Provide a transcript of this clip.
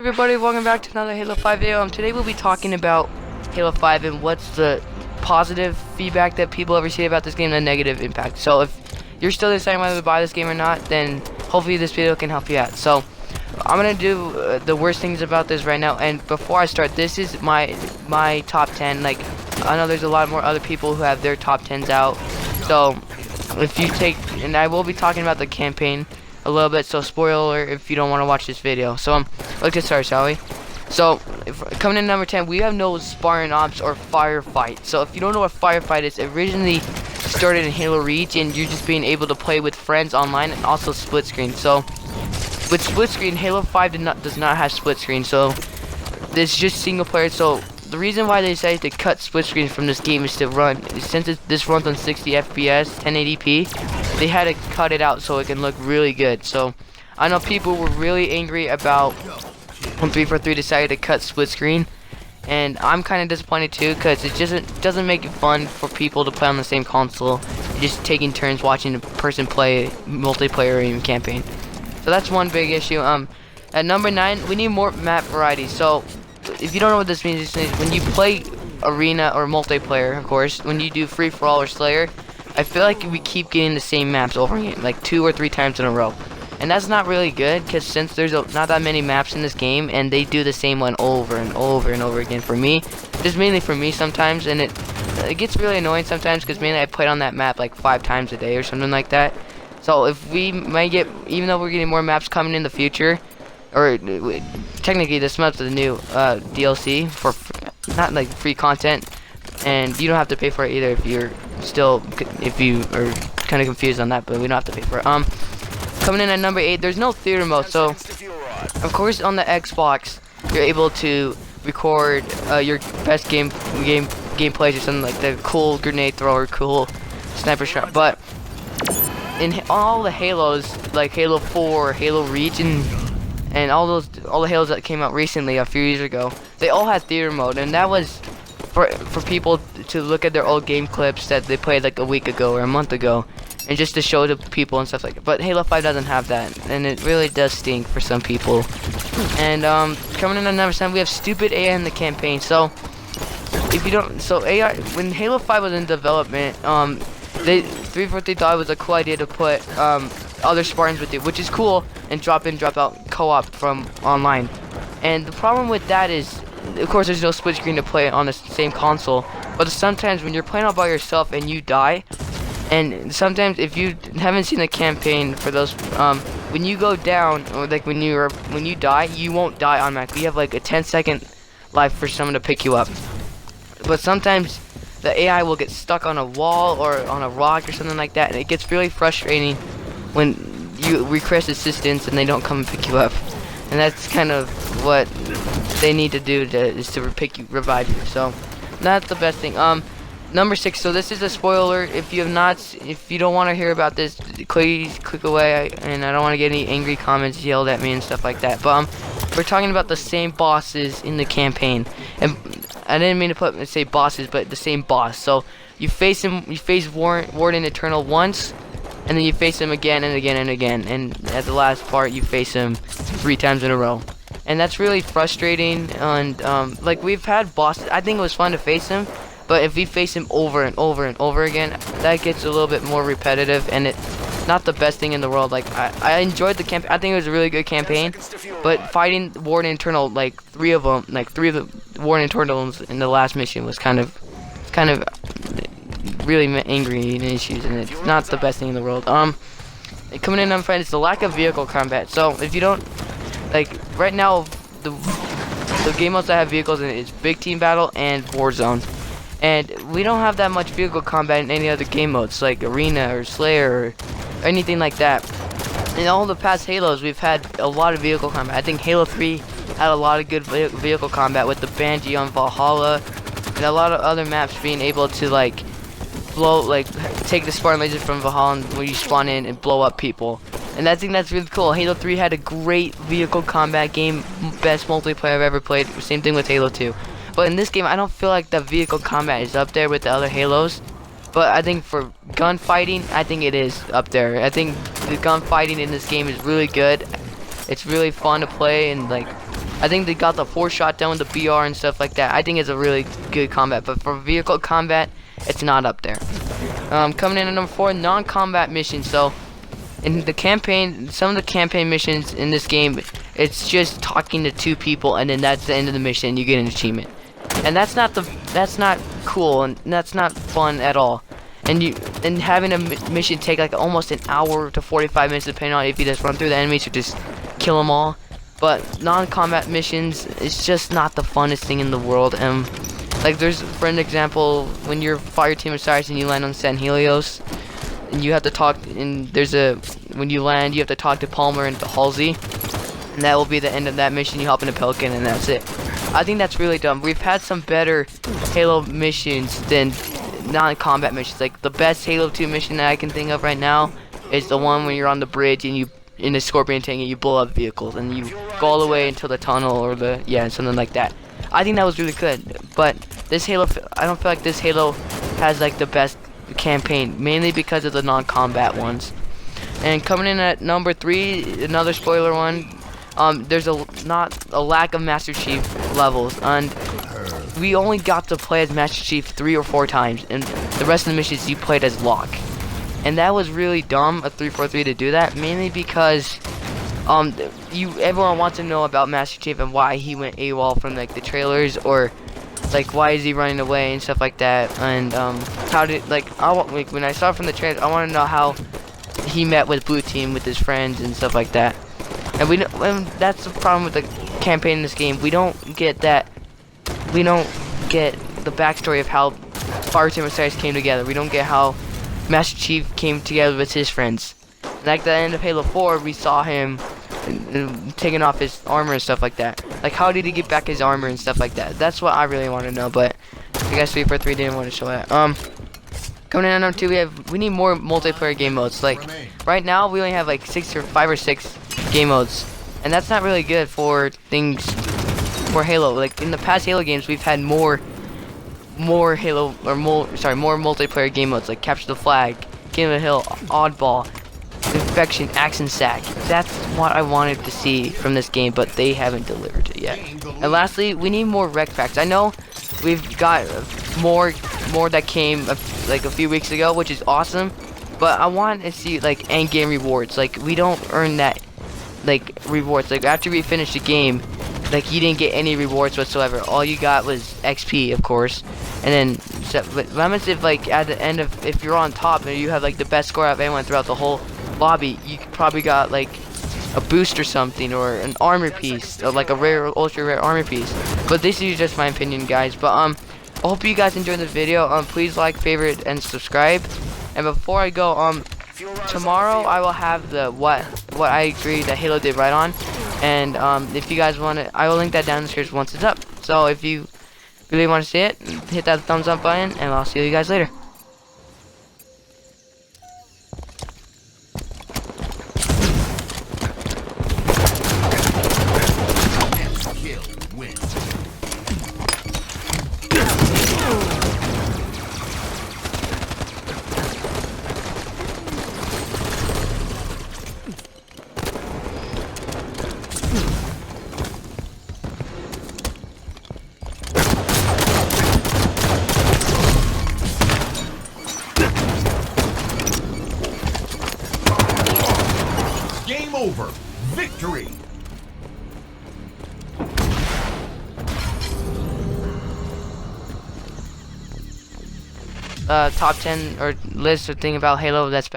everybody, welcome back to another Halo 5 video. Today we'll be talking about Halo 5 and what's the positive feedback that people ever see about this game and the negative impact. So if you're still deciding whether to buy this game or not, then hopefully this video can help you out. So I'm gonna do the worst things about this right now, and before I start, this is my top 10. Like, I know there's a lot more other people who have their top 10s out, so if you take, and I will be talking about the campaign a little bit, so spoiler if you don't want to watch this video. So let's get started, shall we? So coming in number 10, we have no Spartan Ops or Firefight. So if you don't know what Firefight is, it originally started in Halo Reach, and you're just being able to play with friends online and also split screen. So with split screen, Halo 5 does not have split screen, so it's just single player. So the reason why they decided to cut split screen from this game is to run, since this runs on 60 FPS 1080p, they had to cut it out so it can look really good. So I know people were really angry about when 343 decided to cut split screen, and I'm kind of disappointed too, because it doesn't make it fun for people to play on the same console, just taking turns watching a person play multiplayer or even campaign. So that's one big issue. At number 9, we need more map variety. So if you don't know what this means, when you play arena or multiplayer, of course, when you do free for all or Slayer, I feel like we keep getting the same maps over again, like 2 or 3 times in a row, and that's not really good, because since there's not that many maps in this game, and they do the same one over and over and over again for me, just mainly for me sometimes, and it gets really annoying sometimes, because mainly I played on that map like 5 times a day or something like that. So if we might get, even though we're getting more maps coming in the future, or technically this map's the new DLC for not like free content, and you don't have to pay for it either if you are kind of confused on that, but we don't have to pay for it. Coming in at number 8, there's no theater mode. So of course on the Xbox you're able to record your best gameplays or something, like the cool grenade throw or cool sniper shot, but in all the Halos, like Halo 4, Halo Reach, and all the Halos that came out recently a few years ago, they all had theater mode, and that was for people to look at their old game clips that they played like a week ago or a month ago, and just to show to people and stuff like that. But Halo 5 doesn't have that, and it really does stink for some people. And coming in at number 7, we have stupid AI in the campaign. So if you don't, so AI, when Halo 5 was in development, 343 thought it was a cool idea to put other Spartans with you, which is cool, and drop in, drop out co-op from online. And the problem with that is, of course, there's no split screen to play on the same console, but sometimes when you're playing all by yourself and you die, and sometimes if you haven't seen the campaign for those, when you go down, or like when you die, you won't die automatically. You have like a 10-second life for someone to pick you up. But sometimes the AI will get stuck on a wall or on a rock or something like that, and it gets really frustrating when you request assistance and they don't come and pick you up. And that's kind of what they need to do is to revive you. So that's the best thing. Number 6. So this is a spoiler. If you don't want to hear about this, please click away. And I don't want to get any angry comments yelled at me and stuff like that. But we're talking about the same bosses in the campaign, and I didn't mean to say bosses, but the same boss. So you face Warden Eternal once, and then you face him again and again and again, and at the last part you face him 3 times in a row, and that's really frustrating. And like, we've had bosses, I think it was fun to face him, but if we face him over and over and over again, that gets a little bit more repetitive, and it's not the best thing in the world. Like, I enjoyed the campaign. I think it was a really good campaign, but fighting Warden Eternal, like 3 of the Warden Eternals in the last mission was kind of really angry and issues, and it's not the best thing in the world. Coming in on fight is the lack of vehicle combat. So if you don't, like, right now the game modes that have vehicles in it is Big Team Battle and Warzone, and we don't have that much vehicle combat in any other game modes like Arena or Slayer or anything like that. In all the past Halos, we've had a lot of vehicle combat. I think Halo 3 had a lot of good vehicle combat with the Banshee on Valhalla, and a lot of other maps being able to like take the Spartan lasers from Valhalla when you spawn in and blow up people. And I think that's really cool. Halo 3 had a great vehicle combat game, best multiplayer I've ever played. Same thing with Halo 2. But in this game, I don't feel like the vehicle combat is up there with the other Halos. But I think for gunfighting, I think it is up there. I think the gunfighting in this game is really good. It's really fun to play, and like I think they got the 4-shot done with the BR and stuff like that. I think it's a really good combat, but for vehicle combat, it's not up there. Coming in at number 4, non-combat missions. So in the campaign, some of the campaign missions in this game, it's just talking to 2 people, and then that's the end of the mission. You get an achievement, and that's not cool, and that's not fun at all. And having a mission take like almost an hour to 45 minutes, depending on if you just run through the enemies or just kill them all. But non-combat missions is just not the funnest thing in the world. And like, there's, for an example, when you're fire team Osiris and you land on San Helios, and you have to talk, and when you land, you have to talk to Palmer and to Halsey, and that will be the end of that mission. You hop in a Pelican, and that's it. I think that's really dumb. We've had some better Halo missions than non-combat missions. Like, the best Halo 2 mission that I can think of right now is the one when you're on the bridge and you in the Scorpion tank and you blow up vehicles and you go all the way into the tunnel or something like that. I think that was really good. But this Halo, I don't feel like this Halo has like the best campaign, mainly because of the non-combat ones. And coming in at number 3, another spoiler one. There's not a lack of Master Chief levels, and we only got to play as Master Chief 3 or 4 times, and the rest of the missions you played as Locke. And that was really dumb of 343 to do that, mainly because everyone wants to know about Master Chief and why he went AWOL from like the trailers, or like why is he running away and stuff like that. And how did when I saw it from the trailers, I want to know how he met with Blue Team with his friends and stuff like that. And that's the problem with the campaign in this game. We don't get that. We don't get the backstory of how Fireteam Osiris came together. We don't get how Master Chief came together with his friends. Like the end of Halo 4, we saw him taking off his armor and stuff like that. Like, how did he get back his armor and stuff like that? That's what I really want to know. But I guess 343 didn't want to show that. Coming in at number 2, we need more multiplayer game modes. Like, right now we only have like 5 or 6 game modes, and that's not really good for things for Halo. Like, in the past Halo games, we've had more multiplayer game modes, like Capture the Flag, Game of the Hill, Oddball, Infection, Axe and Sack. That's what I wanted to see from this game, but they haven't delivered it yet. And lastly, we need more rec packs. I know we've got more that came like a few weeks ago, which is awesome, but I want to see like end game rewards. Like, we don't earn that like rewards. Like, after we finish the game, like, you didn't get any rewards whatsoever. All you got was XP, of course. And then but what happens if, like, at the end of, if you're on top and you have like the best score out of anyone throughout the whole lobby, you probably got like a boost or something, or an armor piece, or like a rare, ultra rare armor piece. But this is just my opinion, guys. But I hope you guys enjoyed this video. Please like, favorite, and subscribe. And before I go, tomorrow I will have the what I agree that Halo did right on. And if you guys want it, I will link that down in the description once it's up. So if you really want to see it, hit that thumbs up button, and I'll see you guys later. Game over. Victory. Top 10 or list or thing about Halo that's